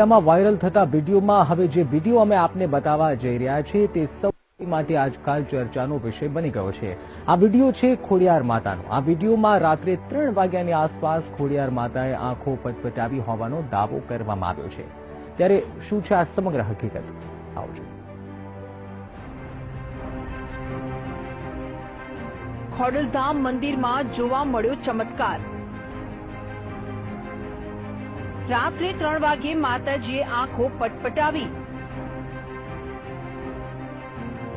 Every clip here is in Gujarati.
માં વાયરલ થતા વિડીયોમાં હવે જે વિડીયો અમે આપને બતાવવા જઈ રહ્યા છીએ તે સૌ માટે આજકાલ ચર્ચાનો વિષય બની ગયો છે। આ વિડીયો છે ખોડિયાર માતાનો। આ વિડીયોમાં રાત્રે 3 વાગ્યાની આસપાસ ખોડિયાર માતાએ આંખો પટપટાવી હોવાનો દાવો કરવામાં આવ્યો છે। ત્યારે શું છે આ સમગ્ર હકીકત? આવજો। ખોડલધામ મંદિરમાં જોવા મળ્યો ચમત્કાર। રાત્રે 3 વાગે માતાજીએ આંખો પટપટાવી।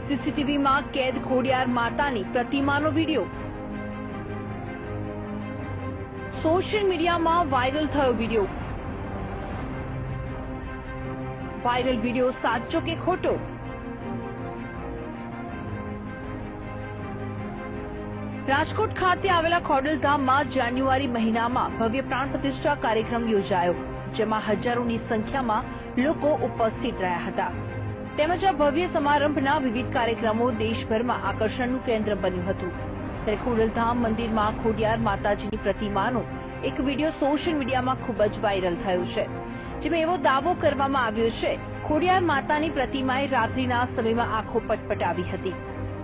સીસીટીવીમાં કેદ ખોડિયાર માતાની પ્રતિમાનો વિડીયો। સોશિયલ મીડિયામાં વાયરલ થયો વિડીયો। વાયરલ વિડીયો સાચો કે ખોટો? રાજકોટ ખાતે આવેલા ખોડલધામમાં જાન્યુઆરી મહિનામાં ભવ્ય પ્રાણ પ્રતિષ્ઠા કાર્યક્રમ યોજાયો, જેમાં હજારોની સંખ્યામાં લોકો ઉપસ્થિત રહ્યા હતા। તેમજ આ ભવ્ય સમારંભના વિવિધ કાર્યક્રમો દેશભરમાં આકર્ષણનું કેન્દ્ર બન્યું હતું। ત્યારે ખોડલધામ મંદિરમાં ખોડિયાર માતાજીની પ્રતિમાનો એક વિડીયો સોશિયલ મીડિયામાં ખૂબ જ વાયરલ થયો છે, જેમાં એવો દાવો કરવામાં આવ્યો છે ખોડિયાર માતાની પ્રતિમાએ રાત્રિના સમયમાં આંખો પટપટાવી હતી।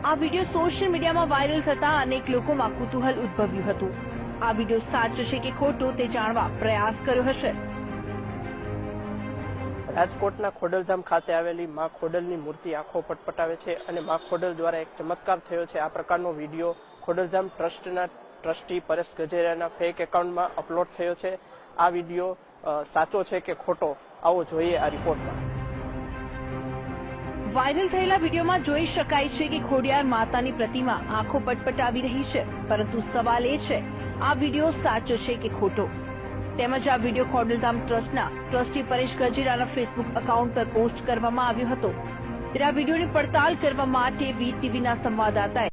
આ વિડીયો સોશિયલ મીડિયામાં વાયરલ થતા અનેક લોકોમાં કુતૂહલ ઉદ્ભવ્યું હતું। આ વિડીયો સાચો છે કે ખોટો તે જાણવા પ્રયાસ કર્યો હશે। રાજકોટના ખોડલધામ ખાતે આવેલી માં ખોડલની મૂર્તિ આંખો પટપટાવે છે અને માં ખોડલ દ્વારા એક ચમત્કાર થયો છે। આ પ્રકારનો વિડીયો ખોડલધામ ટ્રસ્ટના ટ્રસ્ટી પરેશ ગજેરિયાના ફેક એકાઉન્ટમાં અપલોડ થયો છે। આ વિડીયો સાચો છે કે ખોટો, આવો જોઈએ આ રિપોર્ટમાં। વાયરલ થયેલા વિડીયોમાં જોઈ શકાય છે કે ખોડિયાર માતાની પ્રતિમા આંખો પટપટાવી રહી છે, પરંતુ સવાલ એ છે આ વિડીયો સાચો છે કે ખોટો? તેમજ આ વિડીયો ખોડલધામ ટ્રસ્ટના ટ્રસ્ટી પરેશ ગજેરિયાના ફેસબુક એકાઉન્ટ પર પોસ્ટ કરવામાં આવ્યો હતો। ત્યારે આ વિડીયોની પડતાલ કરવા માટે વીટીવીના સંવાદદાતાએ